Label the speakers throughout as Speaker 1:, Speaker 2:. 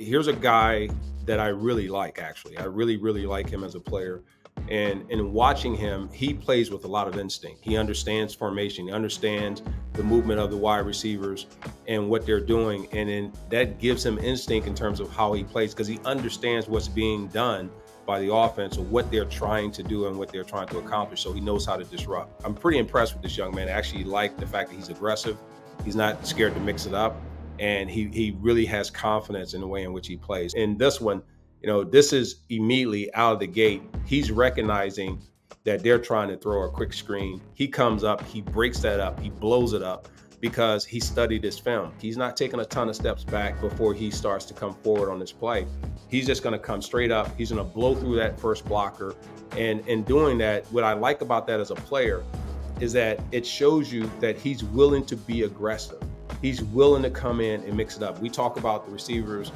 Speaker 1: here's a guy that I really like, actually. I really, really like him as a player. And in watching him, he plays with a lot of instinct. He understands formation. He understands the movement of the wide receivers and what they're doing. And then that gives him instinct in terms of how he plays, because he understands what's being done by the offense or what they're trying to do and what they're trying to accomplish. So he knows how to disrupt. I'm pretty impressed with this young man. I actually like the fact that he's aggressive. He's not scared to mix it up. And he really has confidence in the way in which he plays. In this one, this is immediately out of the gate. He's recognizing that they're trying to throw a quick screen. He comes up, he breaks that up, he blows it up because he studied his film. He's not taking a ton of steps back before he starts to come forward on this play. He's just going to come straight up. He's going to blow through that first blocker. And in doing that, what I like about that as a player is that it shows you that he's willing to be aggressive. He's willing to come in and mix it up. We talk about the receivers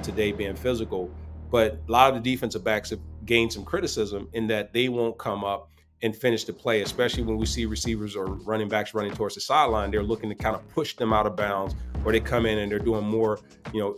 Speaker 1: today being physical, but a lot of the defensive backs have gained some criticism in that they won't come up and finish the play, especially when we see receivers or running backs running towards the sideline. They're looking to kind of push them out of bounds, or they come in and they're doing more,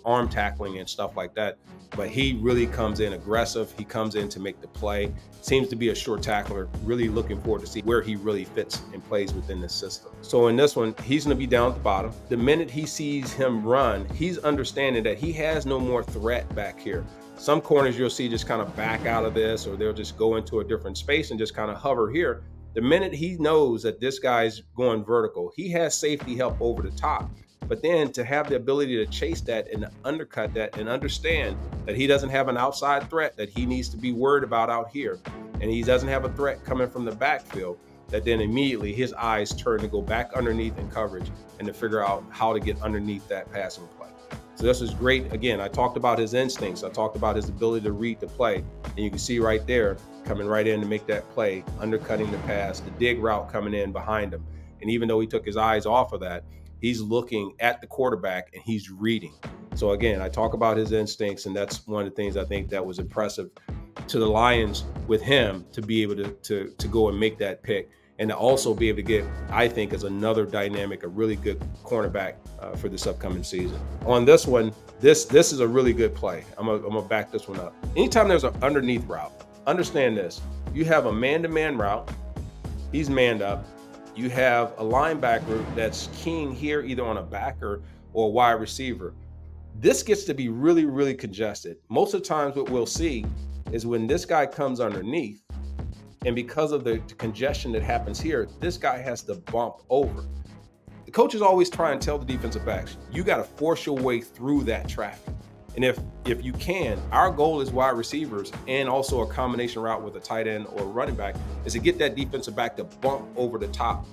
Speaker 1: arm tackling and stuff like that. But he really comes in aggressive. He comes in to make the play. Seems to be a short tackler. Really looking forward to see where he really fits and plays within this system. So in this one, he's going to be down at the bottom. The minute he sees him run, he's understanding that he has no more threat back here. Some corners you'll see just kind of back out of this, or they'll just go into a different space and just kind of hover here. The minute he knows that this guy's going vertical, he has safety help over the top. But then to have the ability to chase that and undercut that and understand that he doesn't have an outside threat that he needs to be worried about out here, and he doesn't have a threat coming from the backfield, that then immediately his eyes turn to go back underneath in coverage and to figure out how to get underneath that passing play. So this is great. Again, I talked about his instincts. I talked about his ability to read the play. And you can see right there, coming right in to make that play, undercutting the pass, the dig route coming in behind him. And even though he took his eyes off of that, he's looking at the quarterback and he's reading. So again, I talk about his instincts, and that's one of the things I think that was impressive to the Lions with him, to be able to go and make that pick, and to also be able to get, I think, as another dynamic, a really good cornerback for this upcoming season. On this one, this is a really good play. I'm gonna back this one up. Anytime there's an underneath route, understand this. You have a man-to-man route. He's manned up. You have a linebacker that's keying here either on a backer or a wide receiver. This gets to be really, really congested. Most of the times what we'll see is when this guy comes underneath, and because of the congestion that happens here, this guy has to bump over. The coaches always try and tell the defensive backs, you got to force your way through that traffic. And if you can, our goal as wide receivers, and also a combination route with a tight end or a running back, is to get that defensive back to bump over the top.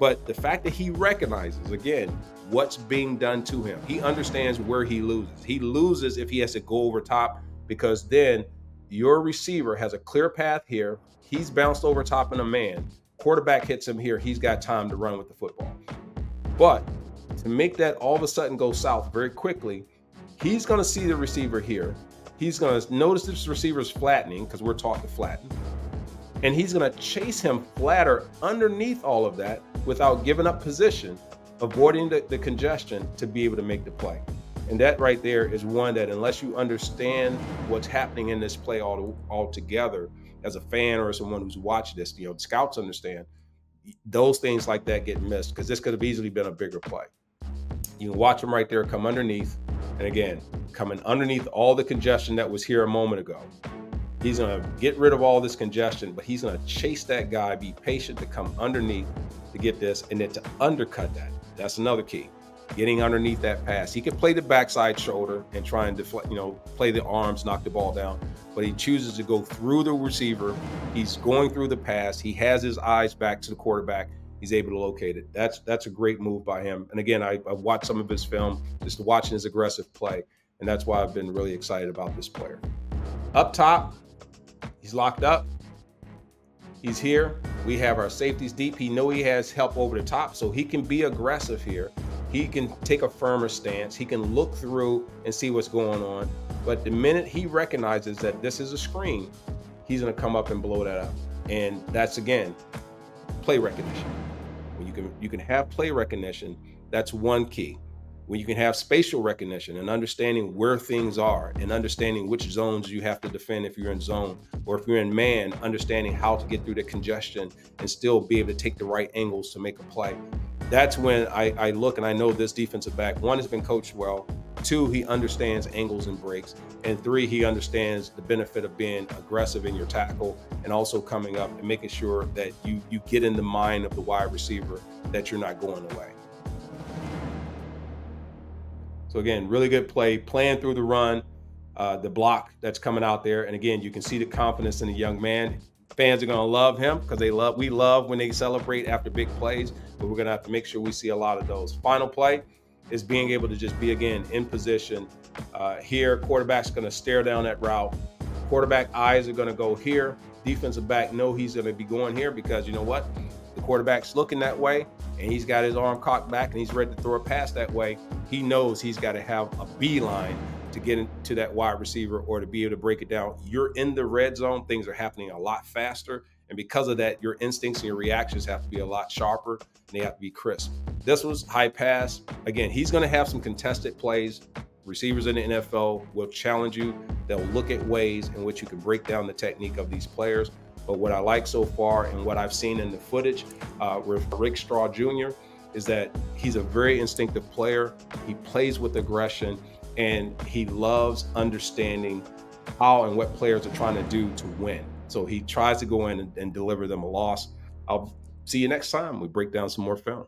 Speaker 1: But the fact that he recognizes, again, what's being done to him, he understands where he loses. He loses if he has to go over top, because then your receiver has a clear path here. He's bounced over top in a man. Quarterback hits him here. He's got time to run with the football. But to make that all of a sudden go south very quickly, he's going to see the receiver here. He's going to notice this receiver's flattening, because we're taught to flatten. And he's going to chase him flatter underneath all of that without giving up position, avoiding the congestion to be able to make the play. And that right there is one that, unless you understand what's happening in this play altogether, as a fan or someone who's watched this, scouts understand, those things like that get missed, because this could have easily been a bigger play. You can watch him right there come underneath, and again, coming underneath all the congestion that was here a moment ago. He's going to get rid of all this congestion, but he's going to chase that guy, be patient to come underneath to get this, and then to undercut that. That's another key. Getting underneath that pass. He can play the backside shoulder and try and deflect, play the arms, knock the ball down, but he chooses to go through the receiver. He's going through the pass. He has his eyes back to the quarterback. He's able to locate it. That's a great move by him. And again, I've watched some of his film, just watching his aggressive play, and that's why I've been really excited about this player. Up top, he's locked up. He's here. We have our safeties deep. He knows he has help over the top, so he can be aggressive here. He can take a firmer stance. He can look through and see what's going on. But the minute he recognizes that this is a screen, he's going to come up and blow that up. And that's, again, play recognition. When you can have play recognition, that's one key. when you can have spatial recognition and understanding where things are and understanding which zones you have to defend if you're in zone, or if you're in man, understanding how to get through the congestion and still be able to take the right angles to make a play. That's when I look and I know this defensive back, one, has been coached well, two, he understands angles and breaks, and three, he understands the benefit of being aggressive in your tackle and also coming up and making sure that you get in the mind of the wide receiver that you're not going away. So again, really good play, playing through the run, the block that's coming out there. And again, you can see the confidence in the young man. Fans are going to love him because we love when they celebrate after big plays, but we're going to have to make sure we see a lot of those. Final play is being able to just be, again, in position. Here, quarterback's going to stare down that route. Quarterback eyes are going to go here. Defensive back know he's going to be going here because you know what? The quarterback's looking that way and he's got his arm cocked back and he's ready to throw a pass that way. He knows he's got to have a beeline to get into that wide receiver or to be able to break it down. You're in the red zone. Things are happening a lot faster. And because of that, your instincts and your reactions have to be a lot sharper and they have to be crisp. This was high pass. Again, he's going to have some contested plays. Receivers in the NFL will challenge you. They'll look at ways in which you can break down the technique of these players. But what I like so far and what I've seen in the footage with Rakestraw Jr. is that he's a very instinctive player. He plays with aggression and he loves understanding how and what players are trying to do to win. So he tries to go in and deliver them a loss. I'll see you next time. We break down some more film.